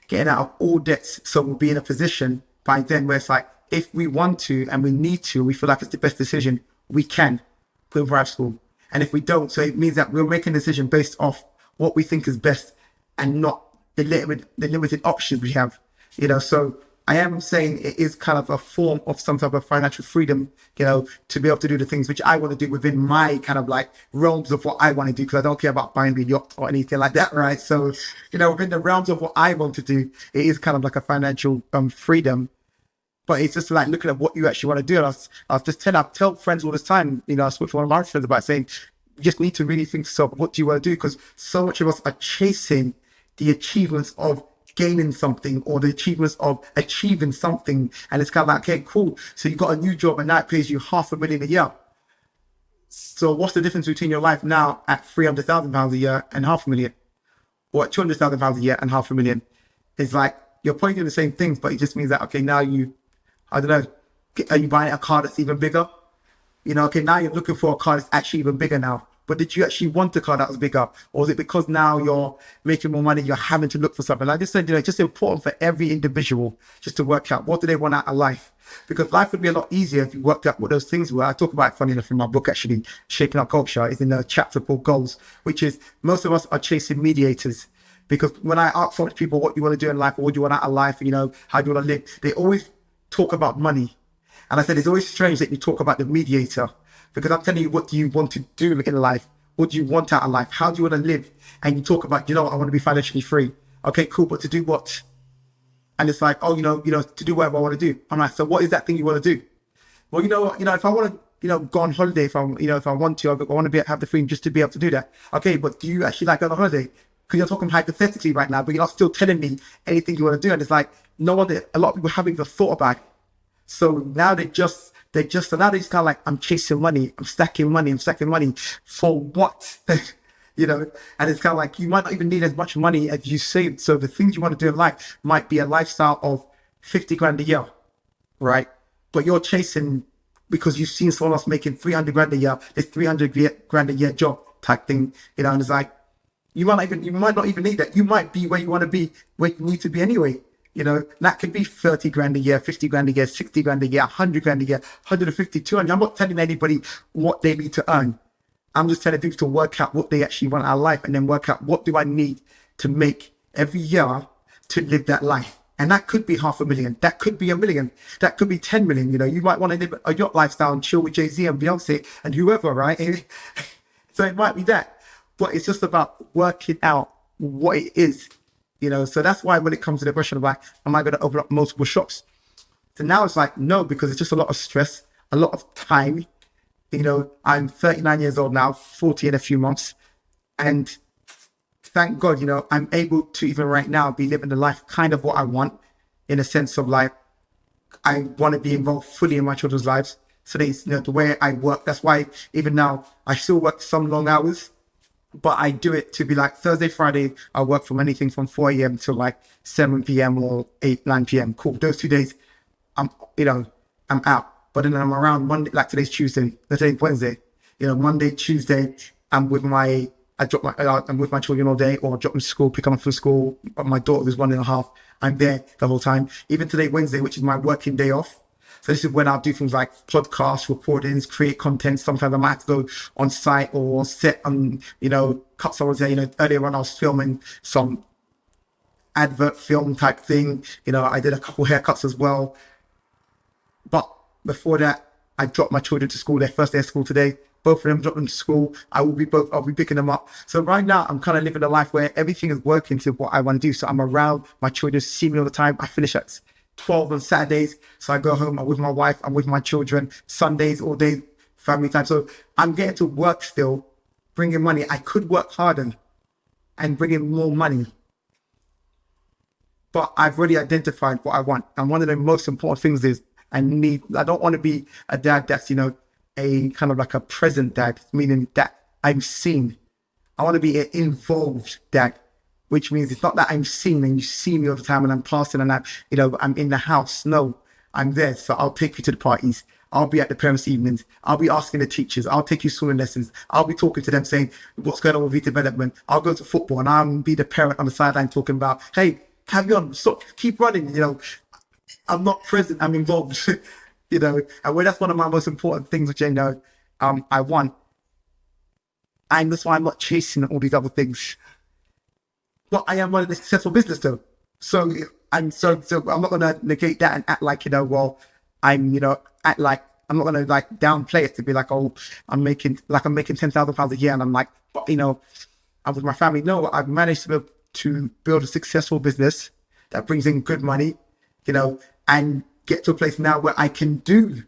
getting out of all debts. So we'll be in a position by then where it's like, if we want to and we need to, we feel like it's the best decision, we can put in private school. And if we don't, so it means that we're making a decision based off what we think is best and not the limited options we have. So I am saying it is kind of a form of some type of financial freedom, to be able to do the things which I want to do within my kind of like realms of what I want to do, because I don't care about buying a yacht or anything like that, right? So, within the realms of what I want to do, it is kind of like a financial freedom. But it's just like looking at what you actually want to do. And I was just tell friends all this time, I spoke to one of my friends about saying, you just need to really think to yourself, what do you want to do? Because so much of us are chasing the achievements of gaining something or the achievements of achieving something. And it's kind of like, okay, cool. So you got a new job and now it pays you $500,000 a year. So what's the difference between your life now at £300,000 a year and $500,000? Or at £200,000 a year and $500,000? It's like, you're probably doing the same things, but it just means that, okay, now I don't know, are you buying a car that's even bigger? Okay, now you're looking for a car that's actually even bigger now. But did you actually want a car that was bigger? Or is it because now you're making more money, you're having to look for something? Like I just said, it's just important for every individual just to work out what do they want out of life. Because life would be a lot easier if you worked out what those things were. I talk about it, funny enough, in my book, actually, Shaping Up Culture. It's in a chapter called Goals, which is most of us are chasing mediators. Because when I ask so many people what you want to do in life or what do you want out of life, how do you want to live, they always talk about money. And I said, it's always strange that you talk about the mediator, because I'm telling you, what do you want to do in life? What do you want out of life? How do you want to live? And you talk about, I want to be financially free. Okay, cool. But to do what? And it's like, oh, to do whatever I want to do. I'm like, so what is that thing you want to do? Well, if I want to, go on holiday, if I want to, I want to have the freedom just to be able to do that. Okay, but do you actually like going on holiday? Because you're talking hypothetically right now, but you're not still telling me anything you want to do. And it's like, a lot of people haven't even thought about it. So now so now they just kind of like, I'm chasing money, I'm stacking money for what? And it's kind of like, you might not even need as much money as you saved. So the things you want to do in life might be a lifestyle of 50 grand a year, right? But you're chasing because you've seen someone else making 300 grand a year, this 300 grand a year job type thing, and it's like, you might not even need that. You might be where you want to be, where you need to be anyway. That could be 30 grand a year, 50 grand a year, 60 grand a year, 100 grand a year, 150, 200. I'm not telling anybody what they need to earn. I'm just telling people to work out what they actually want out of life, and then work out what do I need to make every year to live that life. And that could be $500,000. That could be $1 million. That could be 10 million. You might want to live a yacht lifestyle and chill with Jay-Z and Beyonce and whoever, right? So it might be that. But it's just about working out what it is. So that's why when it comes to the question of like, am I going to open up multiple shops? So now it's like, no, because it's just a lot of stress, a lot of time. I'm 39 years old now, 40 in a few months. And thank God, I'm able to even right now be living the life kind of what I want, in a sense of like, I want to be involved fully in my children's lives. So the way I work, that's why even now I still work some long hours. But I do it to be like Thursday, Friday, I work from anything from 4 a.m. to like 7 p.m. or 9 p.m. Cool. Those 2 days, I'm out. But then I'm around Monday, like today's Tuesday, today's Wednesday. Monday, Tuesday, I'm with my children all day, or drop them to school, pick them up from school. My daughter is 1.5. I'm there the whole time. Even today, Wednesday, which is my working day off. So this is when I'll do things like podcasts, recordings, create content. Sometimes I might have to go on site or set and, cut someone's hair. Earlier on I was filming some advert film type thing. I did a couple haircuts as well. But before that, I dropped my children to school, their first day of school today. Both of them dropped them to school. I'll be picking them up. So right now I'm kind of living a life where everything is working to what I want to do. So I'm around, my children see me all the time. I finish at 12 on Saturdays. So I go home, I'm with my wife, I'm with my children. Sundays, all day, family time. So I'm getting to work still, bringing money. I could work harder and bring in more money, but I've already identified what I want. And one of the most important things is I don't want to be a dad that's, a kind of like a present dad, meaning that I'm seen. I want to be an involved dad, which means it's not that I'm seen and you see me all the time and I'm passing and I'm in the house. No, I'm there. So I'll take you to the parties. I'll be at the parents' evenings. I'll be asking the teachers. I'll take you swimming lessons. I'll be talking to them saying what's going on with your development. I'll go to football and I'll be the parent on the sideline talking about, hey, carry on, stop, keep running. I'm not present, I'm involved. And when that's one of my most important things, which I want. And that's why I'm not chasing all these other things. But I am running a successful business though. So I'm not gonna negate that and act like, act like I'm not gonna like downplay it to be like, oh, I'm making £10,000 a year and I'm like, but I'm with my family. No, I've managed to build a successful business that brings in good money, and get to a place now where I can do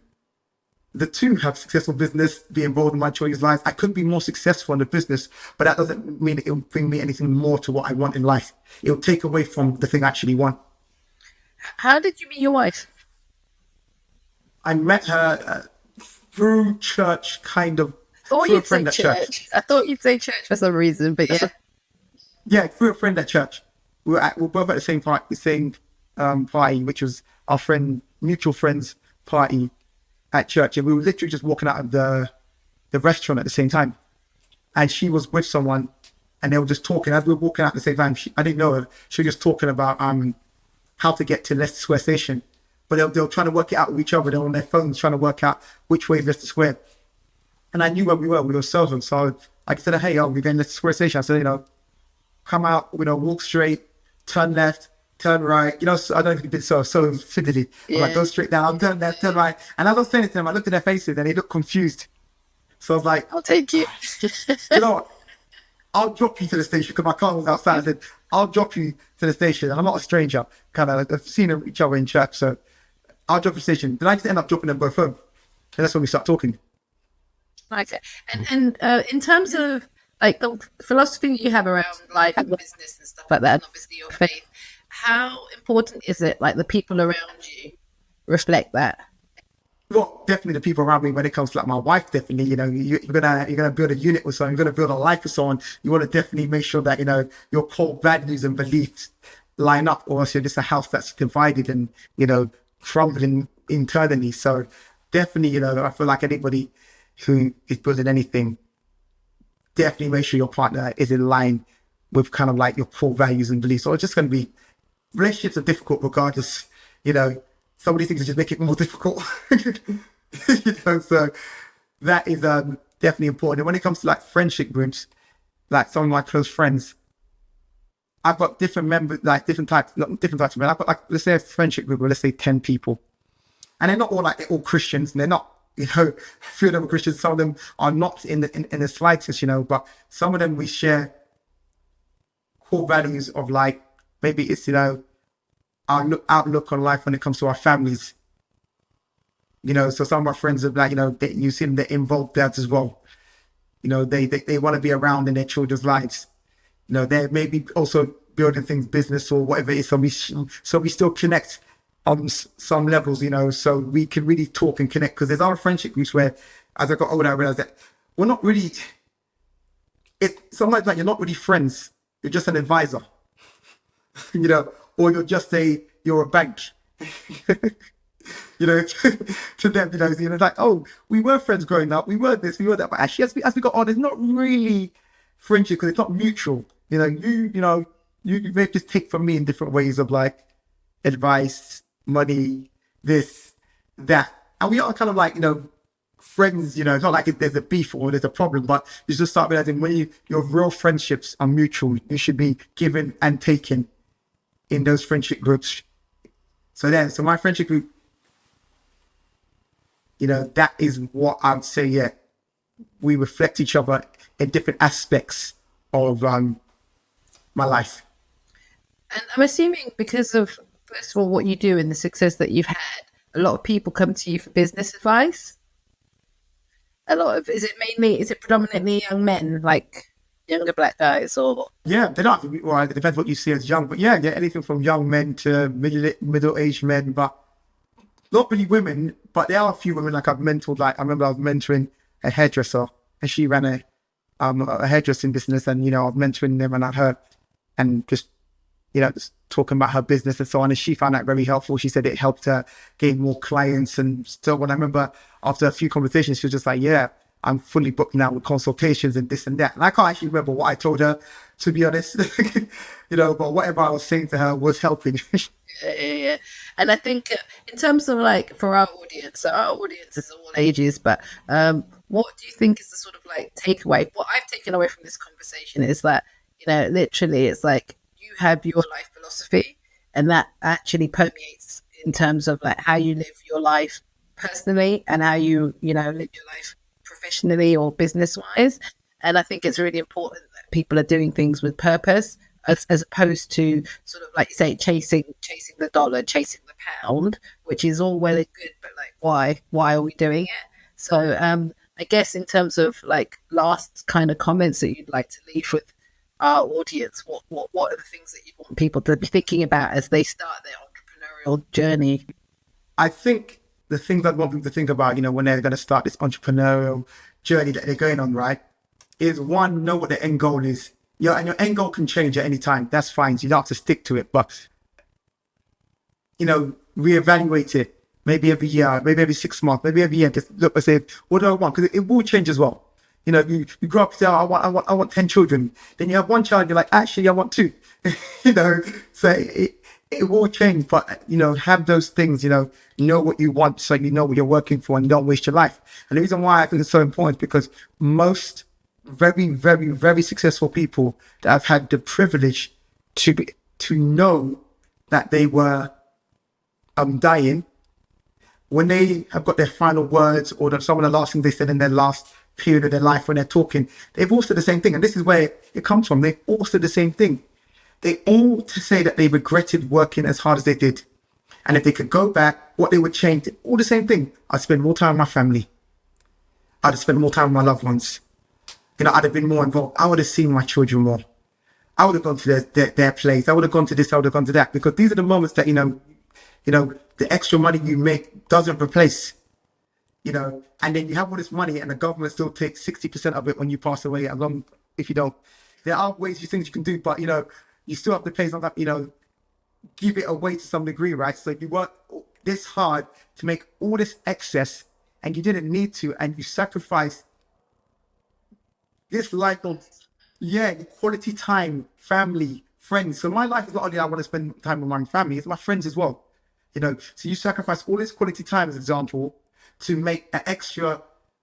the two, have successful business, be involved in my children's lives. I could be more successful in the business, but that doesn't mean it'll bring me anything more to what I want in life. It'll take away from the thing I actually want. How did you meet your wife? I met her through church, kind of. Through a friend at church. I thought you'd say church for some reason, but yeah. Yeah, through a friend at church. We're both at the same party, which was our mutual friend's party at church, and we were literally just walking out of the restaurant at the same time, and she was with someone, and they were just talking as we were walking out at the same time. I didn't know her. She was just talking about how to get to Leicester Square Station, but they were trying to work it out with each other. They were on their phones trying to work out which way is Leicester Square, and I knew where we were Selden. So I said, hey, we're going to Leicester Square Station. I said, come out, walk straight, turn left, turn right. So I don't know if you've been so fiddly. Yeah. Like, go straight down, turn left, turn right. And as I was saying it to them, I looked at their faces and they looked confused. So I was like, I'll take you. You know what? I'll drop you to the station because my car was outside. I said, I'll drop you to the station. And I'm not a stranger. Kind of, I've seen each other in church. So I'll drop you to the station. Then I just end up dropping them both home. And that's when we start talking. Right. And in terms of like the philosophy that you have around life and business and stuff like that, and obviously your faith, how important is it like the people around you reflect that? Well, definitely the people around me when it comes to like my wife, definitely, you're gonna build a unit with someone, you're gonna build a life with someone, you want to definitely make sure that, your core values and beliefs line up, or else you're just a house that's divided and, crumbling internally. So definitely, I feel like anybody who is building anything, definitely make sure your partner is in line with kind of like your core values and beliefs. So it's just going to be, relationships are difficult regardless, some of these things are just make it more difficult. So that is definitely important. And when it comes to like friendship groups, like some of my close friends, I've got different members, like different types of men. I've got like, let's say a friendship group of, let's say 10 people. And they're not all like, they're all Christians, and they're not, a few of them are Christians, some of them are not in the slightest, but some of them we share core values of like, maybe it's, our outlook on life when it comes to our families. So some of my friends are like, you see them, they're involved dads as well. They want to be around in their children's lives. They're maybe also building things, business or whatever it is. So we still connect on some levels, so we can really talk and connect. Because there's other friendship groups where, as I got older, I realized that we're not really, sometimes like you're not really friends. You're just an advisor, or you're a bank, to them, it's like, oh, we were friends growing up. We were this, we were that. But actually, as we got on, it's not really friendship because it's not mutual. You may just take from me in different ways of like advice, money, this, that. And we are kind of like, friends, it's not like there's a beef or there's a problem, but you just start realizing when your real friendships are mutual, you should be given and taken in those friendship groups. So my friendship group, that is what I'd say. Yeah, we reflect each other in different aspects of my life. And I'm assuming because of, first of all, what you do and the success that you've had, a lot of people come to you for business advice. A lot of, is it predominantly young men, like younger black guys, or? Yeah, they don't have to be, well, it depends what you see as young, but yeah, anything from young men to middle-aged men, but not really women, but there are a few women like I've mentored. Like I remember I was mentoring a hairdresser, and she ran a hairdressing business, and I was mentoring them, and I heard, and just just talking about her business and so on, and she found that very helpful. She said it helped her gain more clients, and still, when I remember after a few conversations, she was just like, "Yeah, I'm fully booked now with consultations and this and that." And I can't actually remember what I told her, to be honest, but whatever I was saying to her was helping. Yeah. And I think in terms of like for our audience, so our audience is all ages, but what do you think is the sort of like takeaway? What I've taken away from this conversation is that, literally it's like you have your life philosophy and that actually permeates in terms of like how you live your life personally and how you, live your life professionally or business wise. And I think it's really important that people are doing things with purpose as opposed to sort of like you say, chasing the dollar, chasing the pound, which is all well and good, but like why are we doing it? So I guess in terms of like last kind of comments that you'd like to leave with our audience, what are the things that you want people to be thinking about as they start their entrepreneurial journey? I think the things I'd want people to think about, when they're going to start this entrepreneurial journey that they're going on, right, is one, know what the end goal is. And your end goal can change at any time. That's fine. So you don't have to stick to it, but, reevaluate it. Maybe every year, maybe every 6 months, maybe every year. Just look and say, what do I want? Because it will change as well. You grow up and say, oh, I want 10 children. Then you have one child, you're like, actually, I want 2. So it will change, but have those things, know what you want, so you know what you're working for, and don't waste your life. And the reason why I think it's so important is because most very, very, very successful people that have had the privilege to know that they were dying, when they have got their final words or some of the last things they said in their last period of their life when they're talking, they've all said the same thing. And this is where it comes from. They all said the same thing. They all to say that they regretted working as hard as they did. And if they could go back, what they would change, all the same thing. I'd spend more time with my family. I'd have spent more time with my loved ones. I'd have been more involved. I would have seen my children more. I would have gone to their place. I would have gone to this, I would have gone to that. Because these are the moments that, the extra money you make doesn't replace, and then you have all this money and the government still takes 60% of it when you pass away, along if you don't. There are ways, things you can do, but, you still have to pay something, give it away to some degree, right? So if you work this hard to make all this excess and you didn't need to, and you sacrifice this life of, quality time, family, friends. So my life is not only I want to spend time with my family, it's my friends as well. So you sacrifice all this quality time, as an example, to make an extra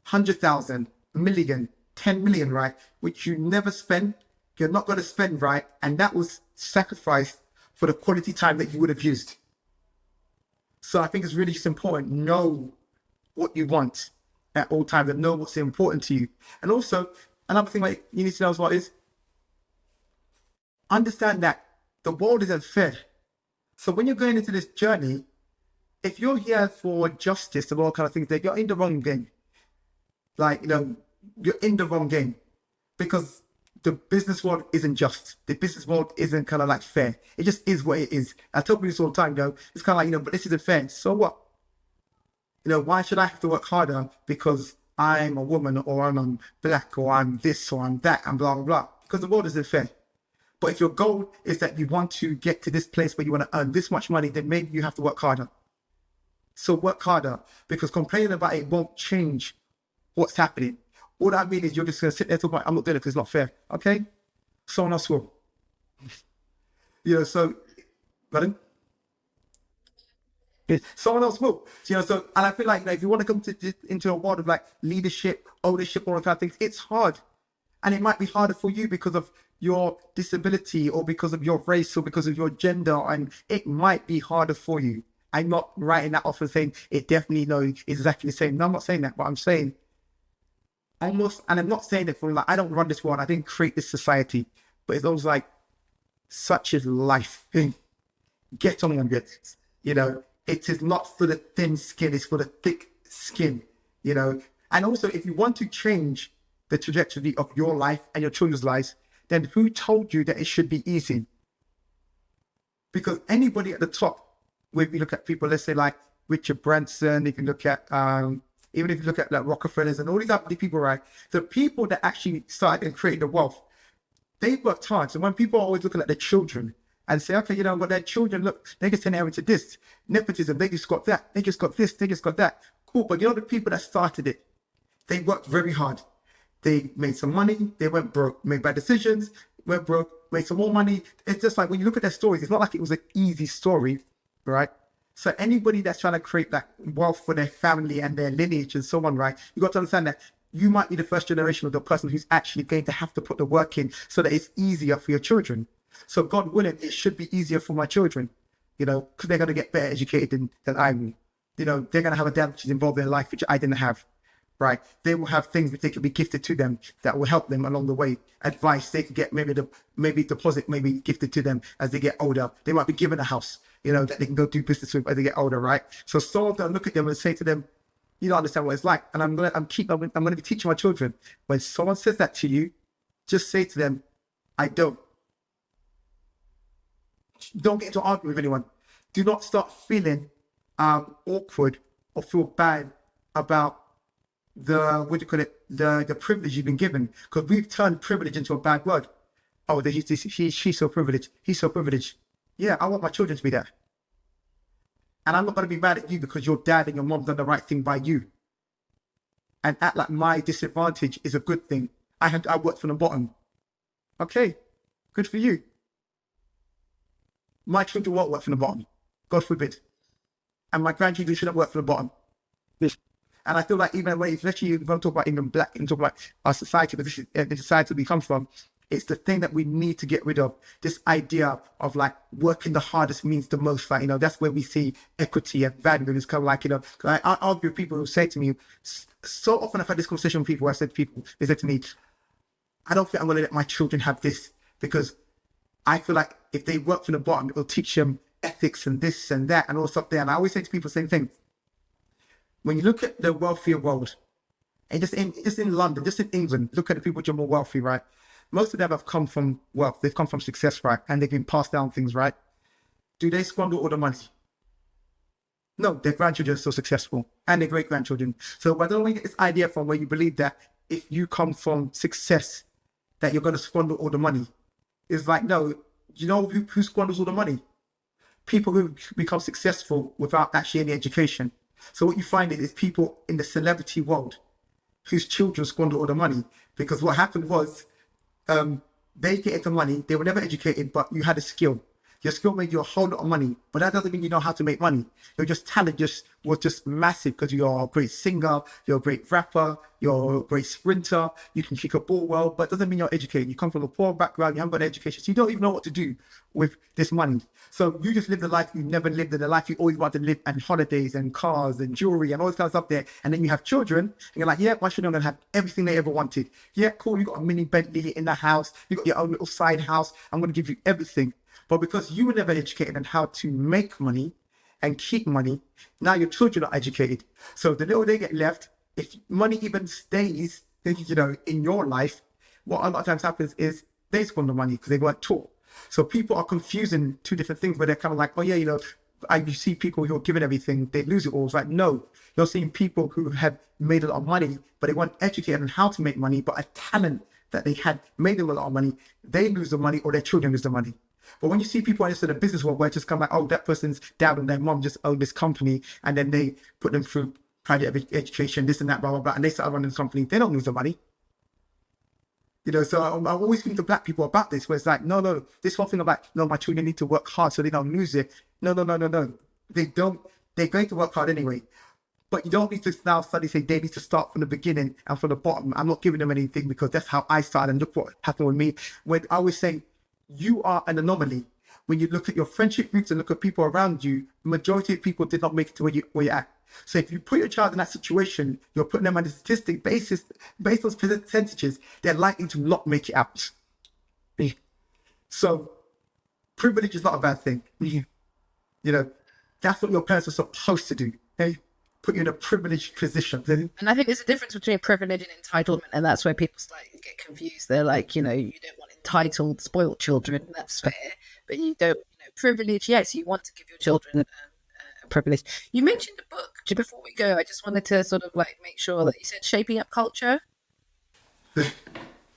100,000, million, 10 million, right? Which you never spend, you're not going to spend, right? And that was sacrificed for the quality time that you would have used. So I think it's really just important, know what you want at all times and know what's important to you. And also, another thing like you need to know as well is understand that the world isn't fair. So when you're going into this journey, if you're here for justice and all kind of things, you're in the wrong game. You're in the wrong game, because the business world isn't just. The business world isn't kind of like fair. It just is what it is. I tell people this all the time, it's kind of like, but this isn't fair. So what? Why should I have to work harder because I'm a woman, or I'm black, or I'm this, or I'm that, and blah, blah, blah? Because the world isn't fair. But if your goal is that you want to get to this place where you want to earn this much money, then maybe you have to work harder. So work harder, because complaining about it won't change what's happening. All that means is you're just going to sit there and talk about, I'm not doing it because it's not fair. Okay? Someone else will. So, pardon? Someone else will. So, and I feel like, if you want to come into a world of like leadership, ownership, all that kind of things, it's hard. And it might be harder for you because of your disability, or because of your race, or because of your gender, and it might be harder for you. I'm not writing that off and saying it definitely is exactly the same. No, I'm not saying that, but I'm saying almost, and I'm not saying it from like, I don't run this world, I didn't create this society, but it's almost like, such is life. Get on with it. It is not for the thin skin, it's for the thick skin, And also, if you want to change the trajectory of your life and your children's lives, then who told you that it should be easy? Because anybody at the top, when we look at people, let's say like Richard Branson, if you look at, even if you look at like Rockefellers and all these other people, right? The people that actually started and created the wealth, they worked hard. So when people are always looking at their children and say, okay, but their children, look, they just inherited this. Nepotism, they just got that. They just got this, they just got that. Cool, but the people that started it, they worked very hard. They made some money, they went broke, made bad decisions, went broke, made some more money. It's just like when you look at their stories, it's not like it was an easy story, right? So anybody that's trying to create that wealth for their family and their lineage and so on, right? You got to understand that you might be the first generation of the person who's actually going to have to put the work in so that it's easier for your children. So God willing, it should be easier for my children, because they're going to get better educated than I will. They're going to have a dad which is involved in their life, which I didn't have, right? They will have things which they can be gifted to them that will help them along the way. Advice they can get, maybe deposit, maybe gifted to them as they get older. They might be given a house, that they can go do business with as they get older, right? So someone can look at them and say to them, you don't understand what it's like. And I'm going to be teaching my children. When someone says that to you, just say to them, I don't. Don't get into an argument with anyone. Do not start feeling awkward or feel bad about the privilege you've been given, because we've turned privilege into a bad word. Oh, she's so privileged. He's so privileged. Yeah, I want my children to be that. And I'm not going to be mad at you because your dad and your mom done the right thing by you. And act like my disadvantage is a good thing. I worked from the bottom. Okay, good for you. My children won't work from the bottom. God forbid. And my grandchildren shouldn't work from the bottom. And I feel like even when, especially when I talk about even black, and talk about our society, but this is the society we come from, it's the thing that we need to get rid of. This idea of like working the hardest means the most. Like, that's where we see equity and value. It's kind of like, I argue with people who say to me, so often I've had this conversation with people where I said to people, they said to me, I don't think I'm going to let my children have this, because I feel like if they work from the bottom, it will teach them ethics and this and that and all stuff there. And I always say to people the same thing. When you look at the wealthier world, and just in London, just in England, look at the people which are more wealthy, right? Most of them have come from wealth. They've come from success, right? And they've been passed down things, right? Do they squander all the money? No, their grandchildren are still successful, and their great-grandchildren. So I don't want to get this idea from where you believe that if you come from success, that you're going to squander all the money. It's like, no, you know who squanders all the money? People who become successful without actually any education. So what you find is people in the celebrity world whose children squander all the money, because what happened was they get into money, they were never educated, but you had a skill. Your skill made you a whole lot of money, but that doesn't mean you know how to make money. Your talent was just massive, because you're a great singer, you're a great rapper, you're a great sprinter, you can kick a ball well, but it doesn't mean you're educated. You come from a poor background, you haven't got an education, so you don't even know what to do with this money. So you just live the life you never lived, in the life you always wanted to live, and holidays and cars and jewelry and all this kind of stuff there. And then you have children, and you're like, yeah, my children are going to have everything they ever wanted. Yeah, cool, you got a mini Bentley in the house, you got your own little side house, I'm going to give you everything. But because you were never educated on how to make money and keep money, now your children are educated. So the little they get left, if money even stays, in your life, what a lot of times happens is they squander money because they weren't taught. So people are confusing two different things, where they're kind of like, oh yeah, you see people who are given everything, they lose it all. It's like, no, you're seeing people who have made a lot of money, but they weren't educated on how to make money, but a talent that they had made them a lot of money, they lose the money, or their children lose the money. But when you see people in the business world where it's just come like, oh, that person's dad and their mom just own this company, and then they put them through private education, this and that, blah, blah, blah, and they start running this company, they don't lose the money. So I always speak to black people about this, where it's like, no, this whole thing about, no, my children need to work hard so they don't lose it. No. They don't. They're going to work hard anyway. But you don't need to now suddenly say they need to start from the beginning and from the bottom. I'm not giving them anything, because that's how I started, and look what happened with me. When I was saying, you are an anomaly. when you look at your friendship groups and look at people around you, the majority of people did not make it to where you're at. So if you put your child in that situation, you're putting them on a statistic basis, based on percentages, they're likely to not make it out. So privilege is not a bad thing. You know, that's what your parents are supposed to do. Okay? Put you in a privileged position. And I think there's a difference between privilege and entitlement, and that's where people start to get confused. They're like, you don't want entitled, spoiled children. That's fair, but you don't. Privilege, yes, you want to give your children a privilege. You mentioned a book. Before we go, I just wanted to sort of like make sure that you said shaping up culture.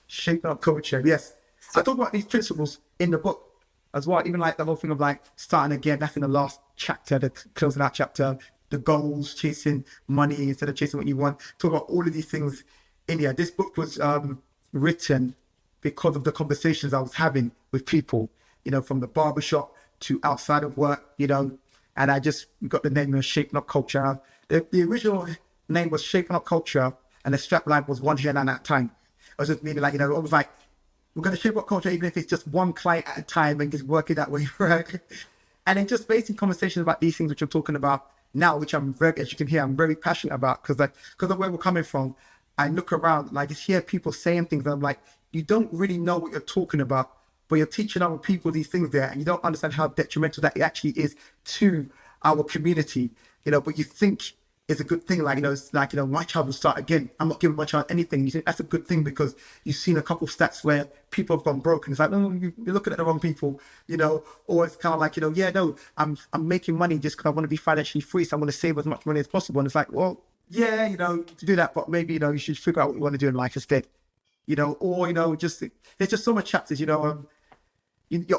Shaping up culture, yes. I talk about these principles in the book as well. Even like the whole thing of like starting again. That's in the last chapter, the closing out chapter. The goals, chasing money instead of chasing what you want. Talk about all of these things in here. This book was written because of the conversations I was having with people, from the barbershop to outside of work, and I just got the name of Shaping Up Culture. The original name was Shaping Up Culture, and the strapline was one here and at a time. I was just meaning like, it was like, we're going to shape up culture even if it's just one client at a time and just work it that way, right? And then just basic conversations about these things which I'm talking about now, which as you can hear, I'm very passionate about because of where we're coming from. I look around and I just hear people saying things and I'm like, you don't really know what you're talking about, but you're teaching other people these things there and you don't understand how detrimental that it actually is to our community, but you think it's a good thing. It's like, my child will start again. I'm not giving my child anything. You think that's a good thing because you've seen a couple of stats where people have gone broke and it's like, no, you're looking at the wrong people, or it's kind of like, I'm making money just because I want to be financially free. So I'm going to save as much money as possible. And it's like, well, yeah, to do that, but maybe, you should figure out what you want to do in life instead, just, there's just so much chapters, you're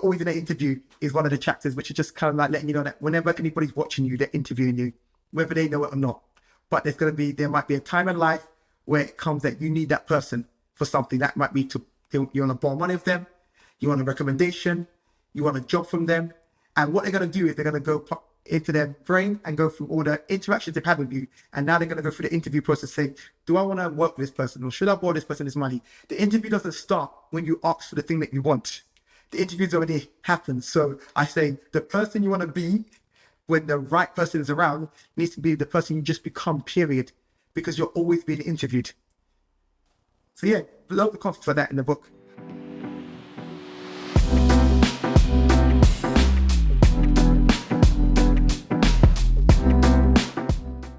always in an interview is one of the chapters, which is just kind of like letting you know that whenever anybody's watching you, they're interviewing you, whether they know it or not. But there might be a time in life where it comes that you need that person for something. That might be you want to borrow money of them, you want a recommendation, you want a job from them. And what they're going to do is they're going to go into their brain and go through all the interactions they've had with you. And now they're going to go through the interview process saying, do I want to work with this person or should I borrow this person this money? The interview doesn't start when you ask for the thing that you want. The interview's already happened. So I say the person you want to be when the right person is around needs to be the person you just become, period, because you're always being interviewed. So yeah, below the concept for that in the book.